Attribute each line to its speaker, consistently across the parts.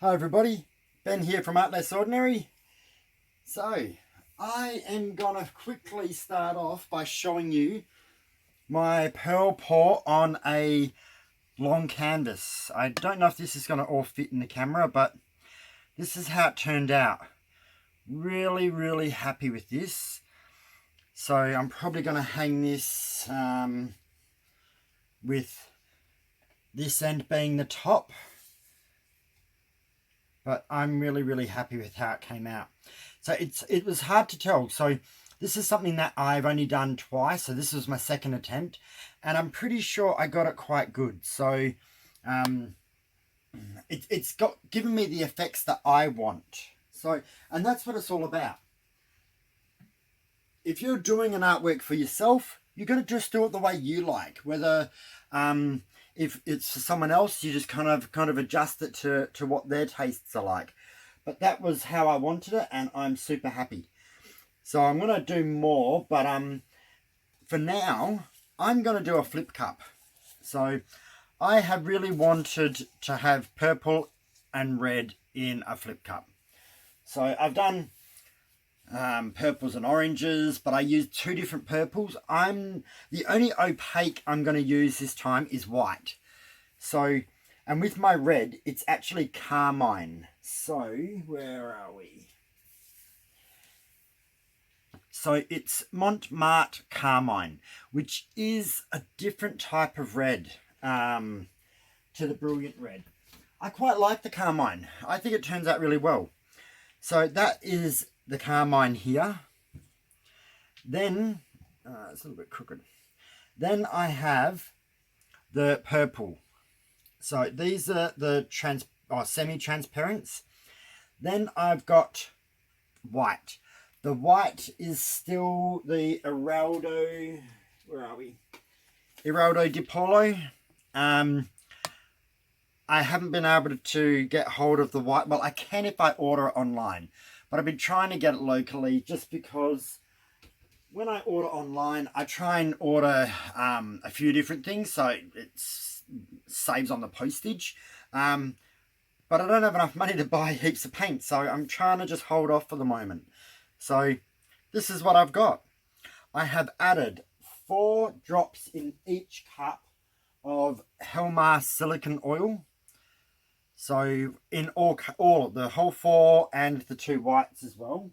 Speaker 1: Hi everybody, Ben here from Art Less Ordinary. So, I am going to quickly start off by showing you my pearl pour on a long canvas. I don't know if this is going to all fit in the camera, but this is how it turned out. Really happy with this. So I'm probably going to hang this with this end being the top. But I'm really happy with how it came out. So it was hard to tell. So this is something that I've only done twice. So this was my second attempt. And I'm pretty sure I got it quite good. So it's got given me the effects that I want. So, and that's what it's all about. If you're doing an artwork for yourself, you're going to just do it the way you like. Whether if it's for someone else, you just kind of adjust it to what their tastes are like. But that was how I wanted it, and I'm super happy. So I'm going to do more, but for now, I'm going to do a flip cup. So I have really wanted to have purple and red in a flip cup. So I've done purples and oranges, but I used two different purples. The only opaque I'm going to use this time is white. So, and with my red, it's actually carmine. So, where are we? So it's mont, marte, carmine, which is a different type of red to the brilliant red. I quite like the carmine. I think it turns out really well. So that is the carmine here. Then it's a little bit crooked. Then I have the purple. So these are the semi-transparents. Then I've got white. The white is still the eraldo. Where are we? Eraldo di Paulo. I haven't been able to get hold of the white. Well, I can if I order it online. But I've been trying to get it locally just because when I order online, I try and order a few different things so it saves on the postage. But I don't have enough money to buy heaps of paint, so I'm trying to just hold off for the moment. So this is what I've got. I have added 4 drops in each cup of helmar silicone oil. So in all the whole 4 and the 2 whites as well.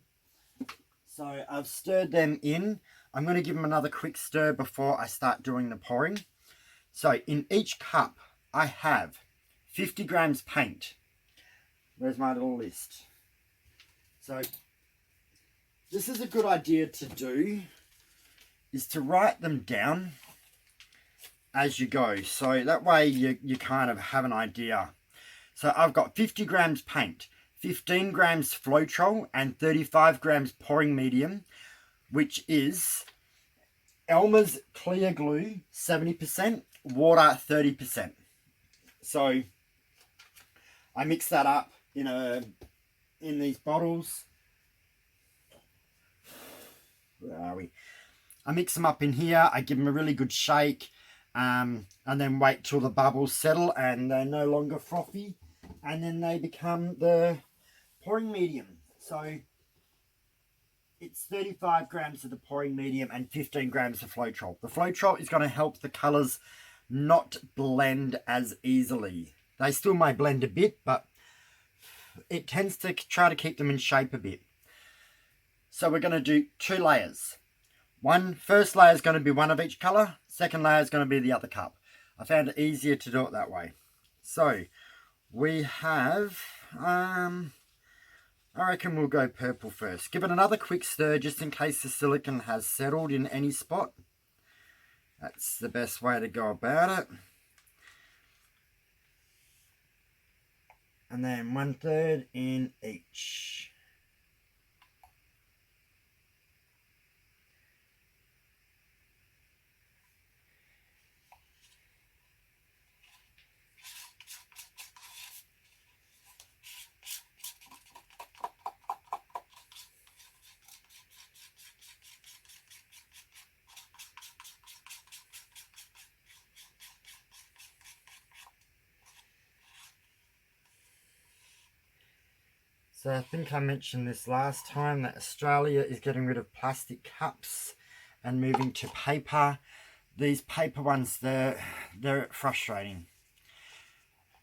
Speaker 1: So I've stirred them in. I'm going to give them another quick stir before I start doing the pouring. So in each cup I have 50 grams paint. Where's my little list? So this is a good idea to do, is to write them down as you go. So that way you kind of have an idea. So I've got 50 grams paint, 15 grams floetrol, and 35 grams pouring medium, which is Elmer's clear glue 70%, water 30%. So I mix that up in these bottles. Where are we? I mix them up in here. I give them a really good shake, and then wait till the bubbles settle and they're no longer frothy. And then they become the pouring medium. So it's 35 grams of the pouring medium and 15 grams of floetrol. The floetrol is going to help the colours not blend as easily. They still may blend a bit, but it tends to try to keep them in shape a bit. So we're going to do 2 layers. First layer is going to be one of each colour. Second layer is going to be the other cup. I found it easier to do it that way. So we have, I reckon we'll go purple first. Give it another quick stir just in case the silicone has settled in any spot. That's the best way to go about it. And then 1/3 in each. So I think I mentioned this last time that Australia is getting rid of plastic cups and moving to paper. These paper ones, they're frustrating.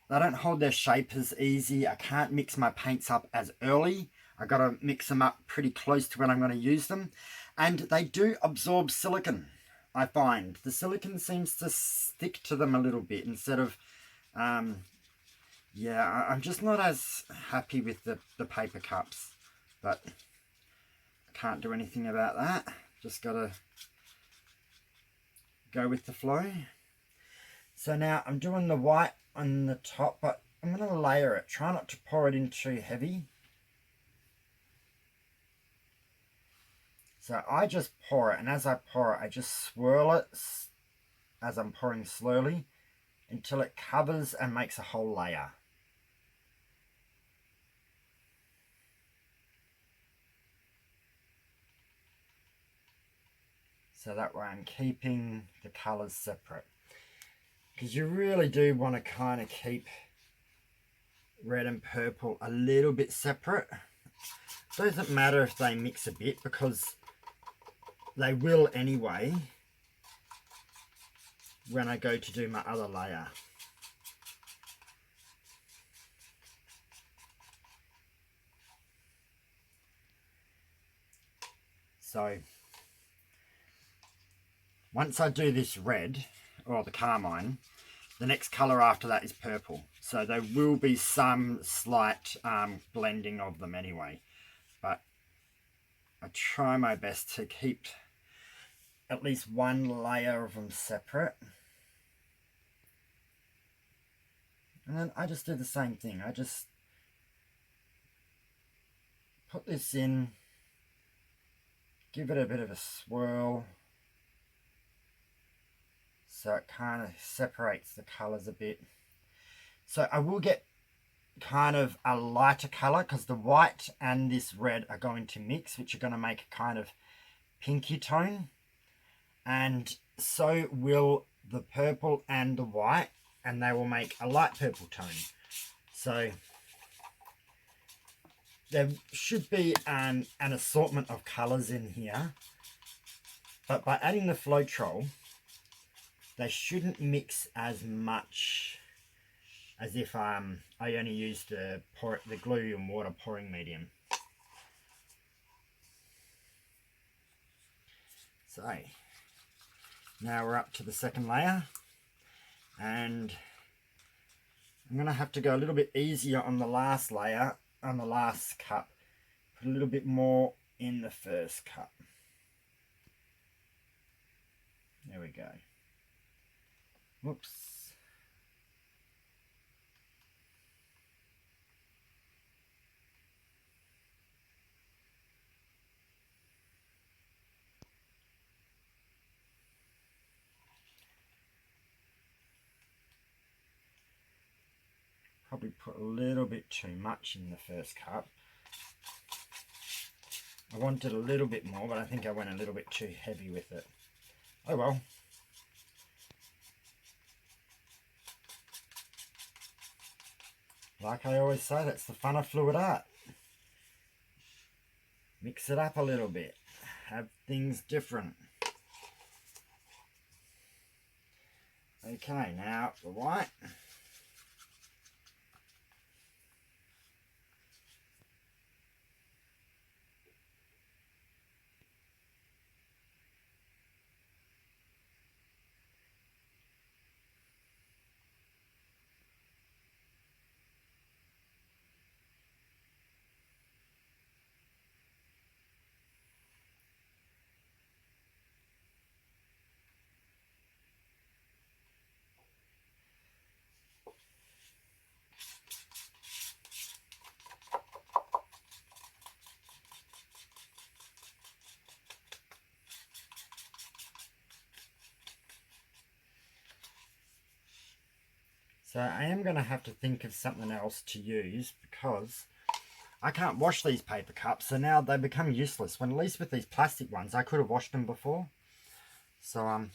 Speaker 1: They don't hold their shape as easy. I can't mix my paints up as early. I got to mix them up pretty close to when I'm going to use them. And they do absorb silicone, I find. The silicone seems to stick to them a little bit instead of... yeah, I'm just not as happy with the paper cups. But I can't do anything about that. Just got to go with the flow. So now I'm doing the white on the top, but I'm going to layer it. Try not to pour it in too heavy. So I just pour it, and as I pour it, I just swirl it as I'm pouring slowly until it covers and makes a whole layer. So that way I'm keeping the colours separate. Because you really do want to kind of keep red and purple a little bit separate. Doesn't matter if they mix a bit because they will anyway when I go to do my other layer. So once I do this red, or the carmine, the next colour after that is purple. So there will be some slight blending of them anyway. But I try my best to keep at least one layer of them separate. And then I just do the same thing. I just put this in, give it a bit of a swirl so it kind of separates the colours a bit. So I will get kind of a lighter colour because the white and this red are going to mix, which are going to make a kind of pinky tone. And so will the purple and the white, and they will make a light purple tone. So there should be an assortment of colours in here, but by adding the floetrol, they shouldn't mix as much as if I only used the glue and water pouring medium. So now we're up to the second layer, and I'm going to have to go a little bit easier on the last layer, on the last cup. Put a little bit more in the first cup. There we go. Whoops. Probably put a little bit too much in the first cup. I wanted a little bit more, but I think I went a little bit too heavy with it. Oh well. Like I always say, that's the fun of fluid art. Mix it up a little bit. Have things different. Okay, now the white. So I am going to have to think of something else to use because I can't wash these paper cups, so now they become useless. When at least with these plastic ones, I could have washed them before. So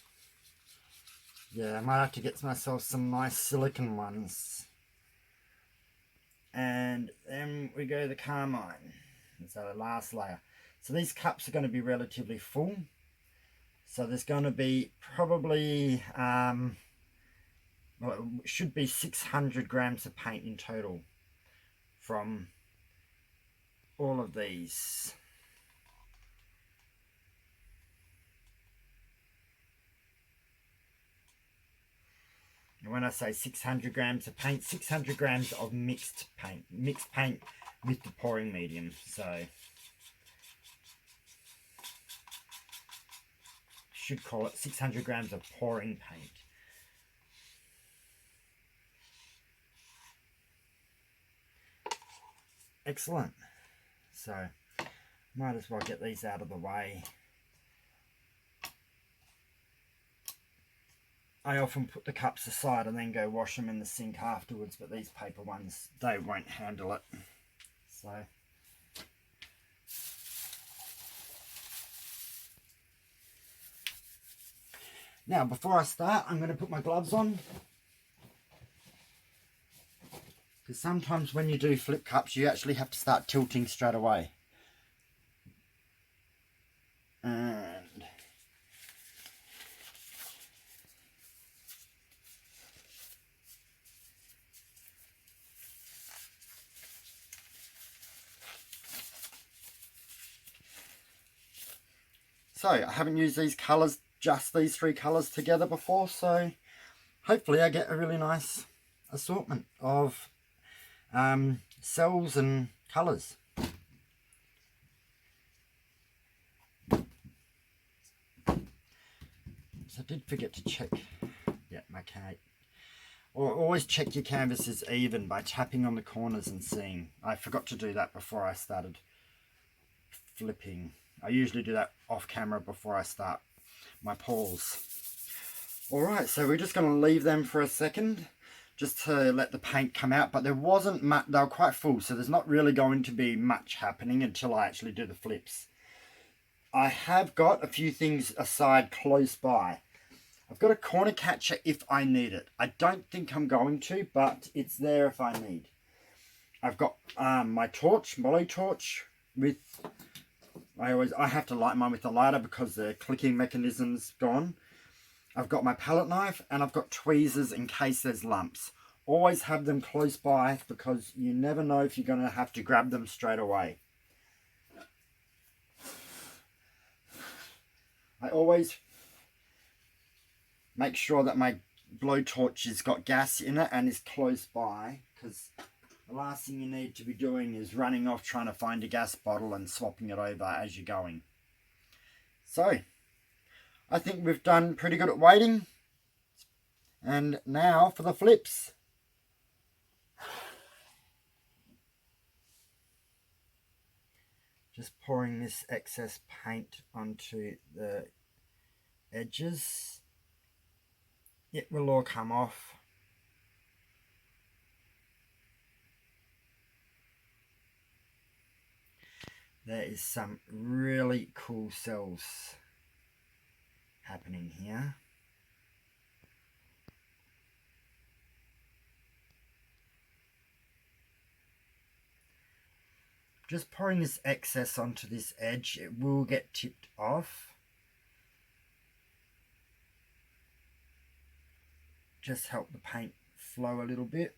Speaker 1: yeah, I might have to get myself some nice silicone ones. And then then we go the carmine. So the last layer. So these cups are going to be relatively full. So there's going to be probably, well, it should be 600 grams of paint in total from all of these. And when I say 600 grams of paint, 600 grams of mixed paint with the pouring medium. So should call it 600 grams of pouring paint. Excellent. So might as well get these out of the way. I often put the cups aside and then go wash them in the sink afterwards, but these paper ones, they won't handle it. So now before I start, I'm going to put my gloves on, because sometimes when you do flip cups you actually have to start tilting straight away. And so I haven't used these colours, just these three colours together before, so hopefully I get a really nice assortment of cells and colours. So I did forget to check, yeah, my cake. Or always check your canvases even by tapping on the corners and seeing. I forgot to do that before I started flipping. I usually do that off camera before I start my pours. Alright, so we're just going to leave them for a second just to let the paint come out, but there wasn't much, they were quite full, so there's not really going to be much happening until I actually do the flips. I have got a few things aside close by. I've got a corner catcher if I need it. I don't think I'm going to, but it's there if I need. I've got my torch, Molly torch, with, I have to light mine with the lighter because the clicking mechanism's gone. I've got my palette knife and I've got tweezers in case there's lumps. Always have them close by because you never know if you're going to have to grab them straight away. I always make sure that my blowtorch has got gas in it and is close by, because the last thing you need to be doing is running off trying to find a gas bottle and swapping it over as you're going. So I think we've done pretty good at waiting, and now for the flips. Just pouring this excess paint onto the edges. It will all come off. There is some really cool cells happening here. Just pouring this excess onto this edge, it will get tipped off. Just help the paint flow a little bit.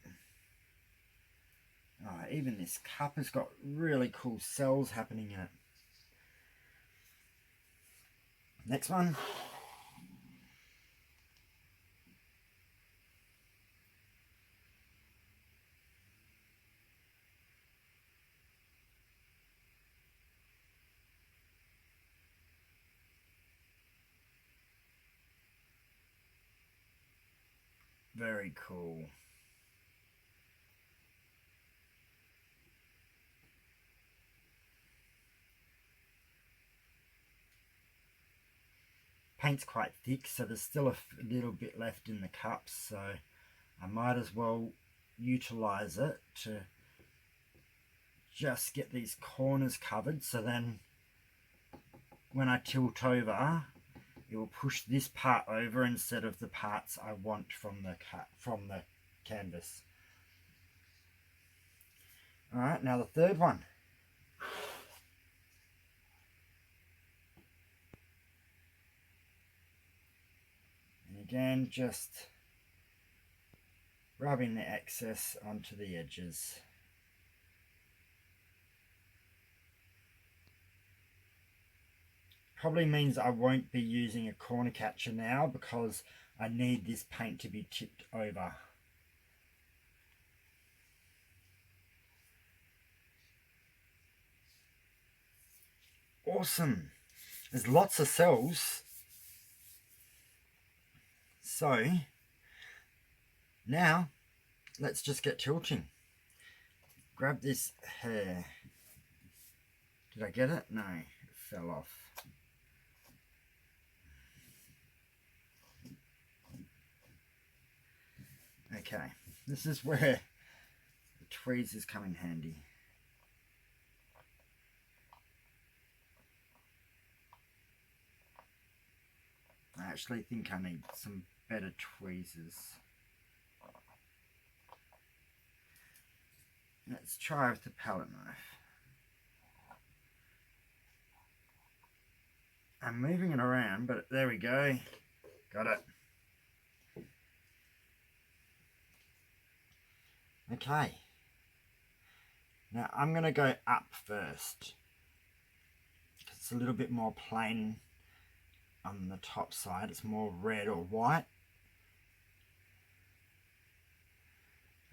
Speaker 1: Oh, even this cup has got really cool cells happening in it. Next one. Very cool. Paint's quite thick, so there's still a little bit left in the cups, so I might as well utilize it to just get these corners covered, so then when I tilt over it will push this part over instead of the parts I want from the canvas. Alright, now the third one. And again, just rubbing the excess onto the edges. Probably means I won't be using a corner catcher now because I need this paint to be tipped over. Awesome. There's lots of cells. So now let's just get tilting. Grab this hair. Did I get it? No, it fell off. Okay, this is where the tweezers come in handy. I actually think I need some better tweezers. Let's try with the palette knife. I'm moving it around, but there we go. Got it. Okay. Now I'm going to go up first. It's a little bit more plain on the top side. It's more red or white.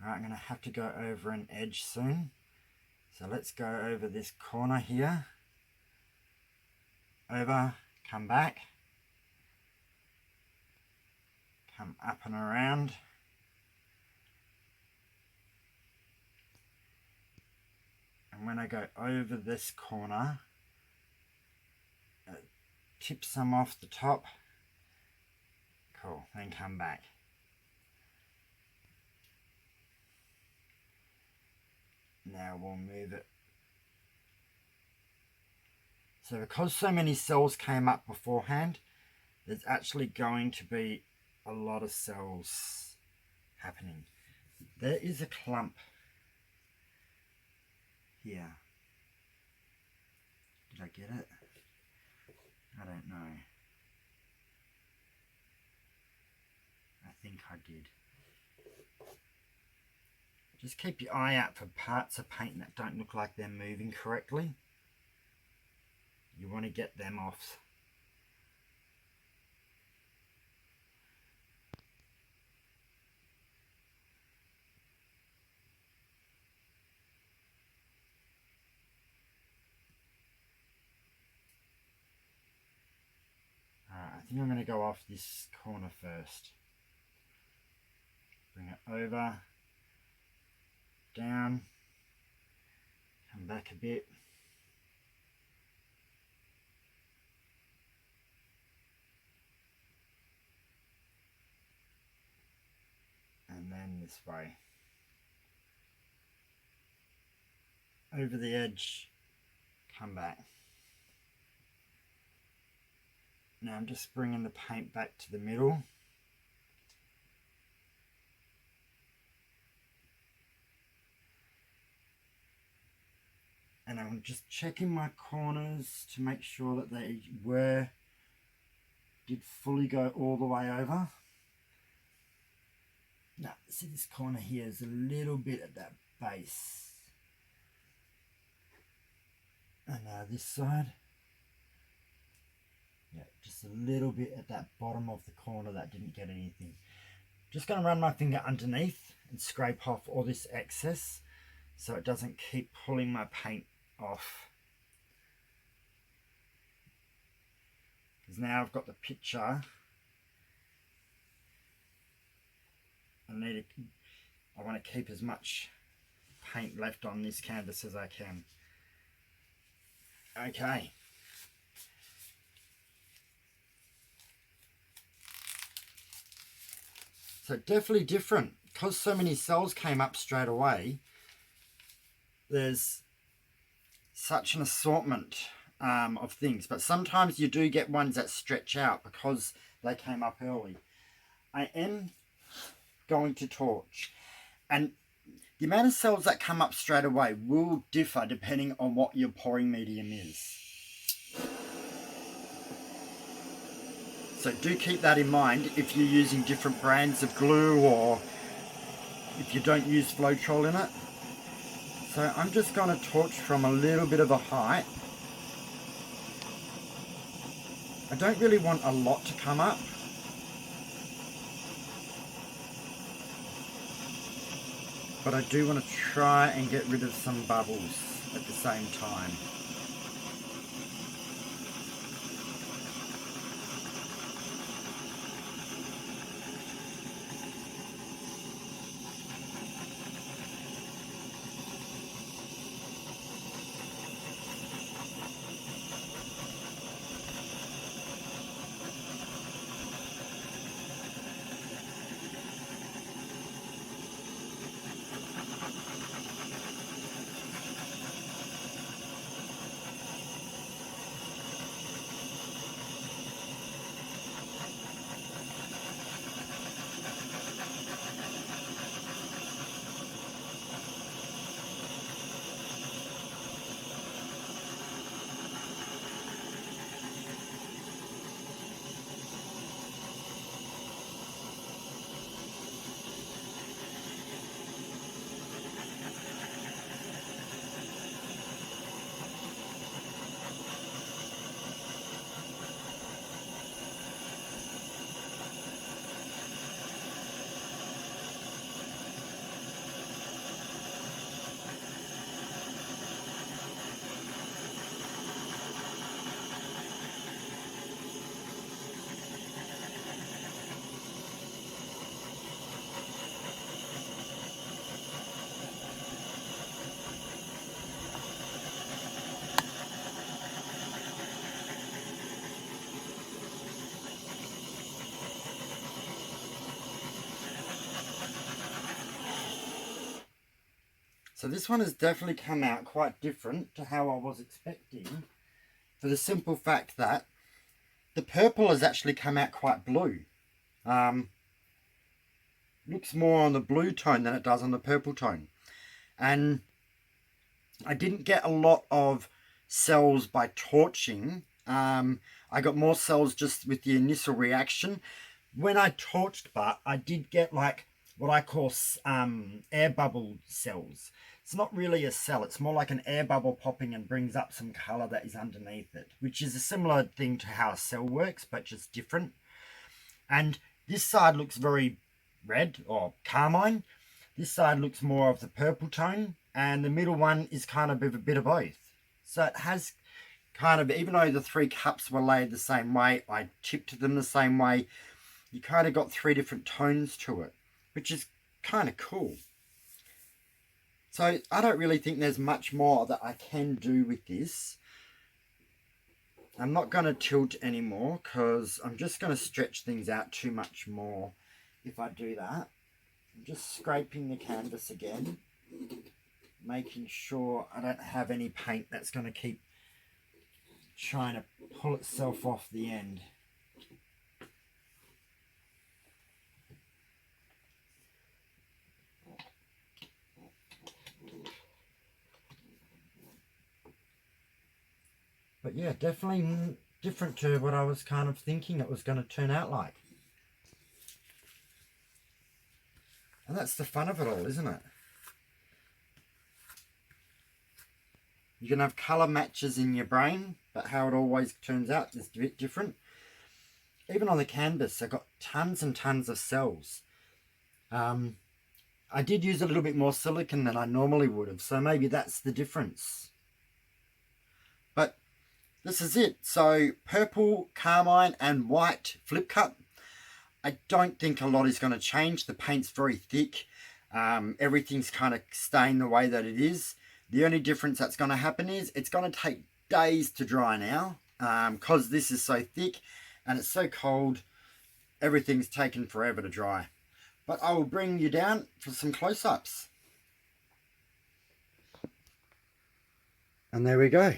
Speaker 1: Alright, I'm going to have to go over an edge soon. So let's go over this corner here. Over, come back. Come up and around. And when I go over this corner, tip some off the top. Cool, then come back. Now we'll move it. So because so many cells came up beforehand, there's actually going to be a lot of cells happening. There is a clump here. Did I get it? I don't know. I think I did. Just keep your eye out for parts of paint that don't look like they're moving correctly. You want to get them off. Alright, I think I'm going to go off this corner first. Bring it over. Down, come back a bit, and then this way, over the edge, come back. Now I'm just bringing the paint back to the middle. And I'm just checking my corners to make sure that they did fully go all the way over. Now, see this corner here is a little bit at that base. And now this side. Yeah, just a little bit at that bottom of the corner that didn't get anything. Just going to run my finger underneath and scrape off all this excess so it doesn't keep pulling my paint off. Because now I've got the picture. I want to keep as much paint left on this canvas as I can. Okay. So definitely different. Because so many cells came up straight away, there's such an assortment of things. But sometimes you do get ones that stretch out because they came up early. I am going to torch. And The amount of cells that come up straight away will differ depending on what your pouring medium is. So do keep that in mind if you're using different brands of glue or if you don't use floetrol in it. So I'm just going to torch from a little bit of a height. I don't really want a lot to come up. But I do want to try and get rid of some bubbles at the same time. So this one has definitely come out quite different to how I was expecting, for the simple fact that the purple has actually come out quite blue. Looks more on the blue tone than it does on the purple tone. And I didn't get a lot of cells by torching. I got more cells just with the initial reaction. When I torched, but I did get like what I call air bubble cells. It's not really a cell, it's more like an air bubble popping and brings up some color that is underneath it, which is a similar thing to how a cell works, but just different. And this side looks very red or carmine. This side looks more of the purple tone, and the middle one is kind of a bit of both. So it has kind of, even though the 3 cups were laid the same way, I tipped them the same way, you kind of got 3 different tones to it, which is kind of cool. So I don't really think there's much more that I can do with this. I'm not going to tilt anymore because I'm just going to stretch things out too much more if I do that. I'm just scraping the canvas again, making sure I don't have any paint that's going to keep trying to pull itself off the end. But yeah, definitely different to what I was kind of thinking it was going to turn out like. And that's the fun of it all, isn't it? You can have colour matches in your brain, but how it always turns out is a bit different. Even on the canvas, I got tons and tons of cells. I did use a little bit more silicone than I normally would have, so maybe that's the difference. But this is it. So purple, carmine and white flip cut. I don't think a lot is going to change. The paint's very thick. Everything's kind of staying the way that it is. The only difference that's going to happen is it's going to take days to dry now because this is so thick and it's so cold. Everything's taken forever to dry. But I will bring you down for some close-ups. And there we go.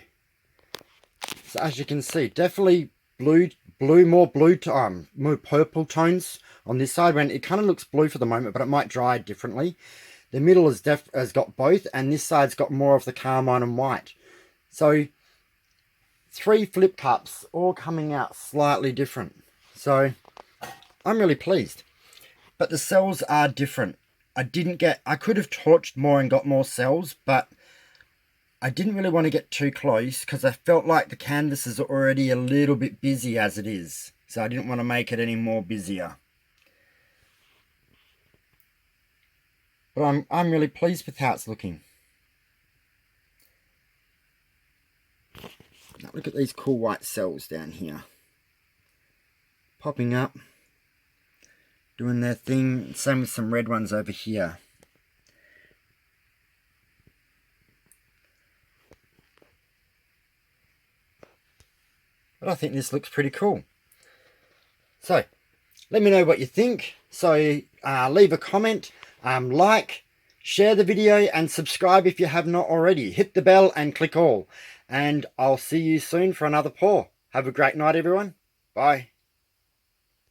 Speaker 1: So as you can see, definitely more purple tones on this side. When it kind of looks blue for the moment, but it might dry differently. The middle has got both, and this side's got more of the carmine and white. So 3 flip cups all coming out slightly different. So I'm really pleased. But the cells are different. I could have torched more and got more cells, but I didn't really want to get too close because I felt like the canvas is already a little bit busy as it is. So I didn't want to make it any more busier. But I'm really pleased with how it's looking. Now look at these cool white cells down here. Popping up. Doing their thing. Same with some red ones over here. But I think this looks pretty cool. So, let me know what you think. So, leave a comment, like, share the video, and subscribe if you have not already. Hit the bell and click all. And I'll see you soon for another pour. Have a great night, everyone. Bye.